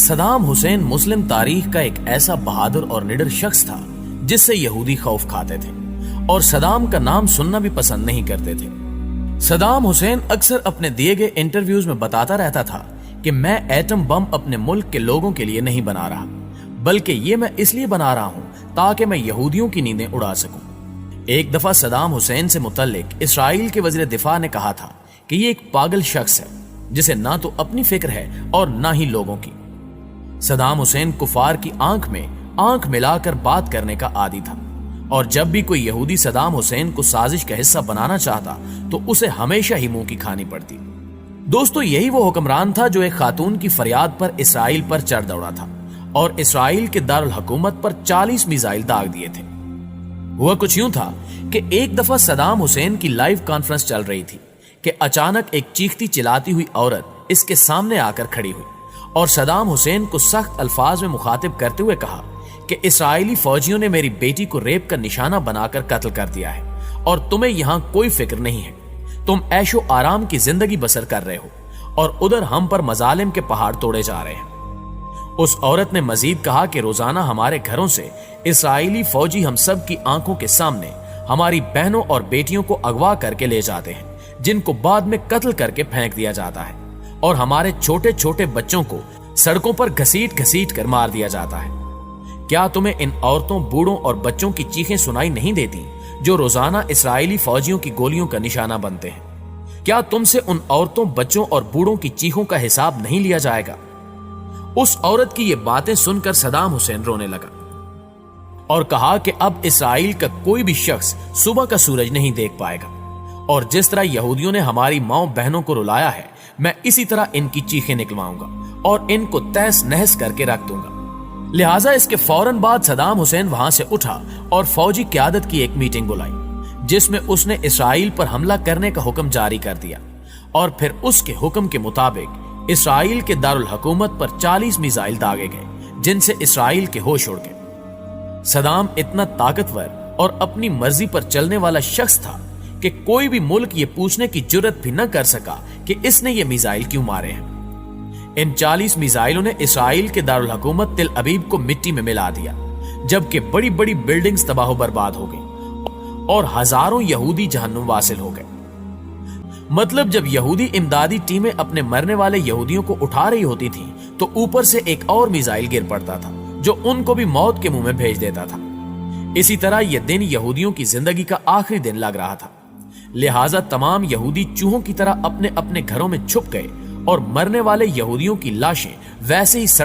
Saddam Hussein مسلم تاریخ کا ایک ایسا بہادر اور نڈر شخص تھا جس سے یہودی خوف کھاتے تھے اور صدام کا نام سننا بھی پسند نہیں کرتے تھے۔ صدام حسین اکثر اپنے دیے گئے انٹرویوز میں بتاتا رہتا تھا کہ میں ایٹم بم اپنے ملک کے لوگوں کے لیے نہیں بنا رہا، بلکہ یہ میں اس لیے بنا رہا ہوں تاکہ میں یہودیوں کی نیندیں اڑا سکوں۔ ایک دفعہ صدام حسین سے متعلق اسرائیل کے وزیر دفاع نے کہا تھا کہ یہ ایک پاگل شخص ہے جسے نہ تو اپنی فکر ہے اور نہ ہی لوگوں کی۔ صدام حسین کفار کی آنکھ میں آنکھ ملا کر بات کرنے کا عادی تھا، اور جب بھی کوئی یہودی صدام حسین کو سازش کا حصہ بنانا چاہتا تو اسے ہمیشہ ہی منہ کی کھانی پڑتی۔ دوستو، یہی وہ حکمران تھا جو ایک خاتون کی فریاد پر اسرائیل پر چڑھ دوڑا تھا اور اسرائیل کے دارالحکومت پر 40 میزائل داغ دیے تھے۔ ہوا کچھ یوں تھا کہ ایک دفعہ صدام حسین کی لائیو کانفرنس چل رہی تھی کہ اچانک ایک چیختی چلاتی ہوئی عورت اس کے سامنے آ کر کھڑی ہوئی اور صدام حسین کو سخت الفاظ میں مخاطب کرتے ہوئے کہا کہ اسرائیلی فوجیوں نے میری بیٹی کو ریپ کا نشانہ بنا کر قتل کر دیا ہے اور تمہیں یہاں کوئی فکر نہیں ہے، تم عیش و آرام کی زندگی بسر کر رہے ہو اور ادھر ہم پر مظالم کے پہاڑ توڑے جا رہے ہیں۔ اس عورت نے مزید کہا کہ روزانہ ہمارے گھروں سے اسرائیلی فوجی ہم سب کی آنکھوں کے سامنے ہماری بہنوں اور بیٹیوں کو اغوا کر کے لے جاتے ہیں، جن کو بعد میں قتل کر کے پھینک دیا جاتا ہے، اور ہمارے چھوٹے چھوٹے بچوں کو سڑکوں پر گھسیٹ گھسیٹ کر مار دیا جاتا ہے۔ کیا تمہیں ان عورتوں، بوڑھوں اور بچوں کی چیخیں سنائی نہیں دیتی جو روزانہ اسرائیلی فوجیوں کی گولیوں کا نشانہ بنتے ہیں؟ کیا تم سے ان عورتوں، بچوں اور بوڑھوں کی چیخوں کا حساب نہیں لیا جائے گا؟ اس عورت کی یہ باتیں سن کر صدام حسین رونے لگا اور کہا کہ اب اسرائیل کا کوئی بھی شخص صبح کا سورج نہیں دیکھ پائے گا، اور جس طرح یہودیوں نے ہماری ماؤں بہنوں کو رلایا ہے، میں اسی طرح ان کی چیخیں نکلواؤں گا اور ان کو تہس نہس کر کے رکھ دوں گا۔ لہٰذا اس کے فوراً بعد صدام حسین وہاں سے اٹھا اور فوجی قیادت کی ایک میٹنگ بلائی جس میں اس نے اسرائیل پر حملہ کرنے کا حکم جاری کر دیا، اور پھر اس کے حکم کے مطابق اسرائیل کے دارالحکومت پر 40 میزائل داغے گئے جن سے اسرائیل کے ہوش اڑ گئے۔ صدام اتنا طاقتور اور اپنی مرضی پر چلنے والا شخص تھا کہ کوئی بھی ملک یہ پوچھنے کی جرت بھی نہ کر سکا کہ اس نے یہ میزائل کیوں مارے ہیں۔ ان 40 میزائلوں نے اسرائیل کے دارالحکومت تل ابیب کو مٹی میں ملا دیا، جبکہ بڑی بڑی بلڈنگز تباہ و برباد ہو گئیں اور ہزاروں یہودی جہنم واصل ہو گئے۔ مطلب جب یہودی امدادی ٹیمیں اپنے مرنے والے یہودیوں کو اٹھا رہی ہوتی تھیں تو اوپر سے ایک اور میزائل گر پڑتا تھا جو ان کو بھی موت کے منہ میں بھیج دیتا تھا۔ اسی طرح یہ دن یہودیوں کی زندگی کا آخری دن لگ رہا تھا، لہٰذا تمام یہودی چوہوں کی طرح اپنے اپنے گھروں میں چھپ گئے اور مرنے والے یہودیوں کی لاشیں ویسے ہی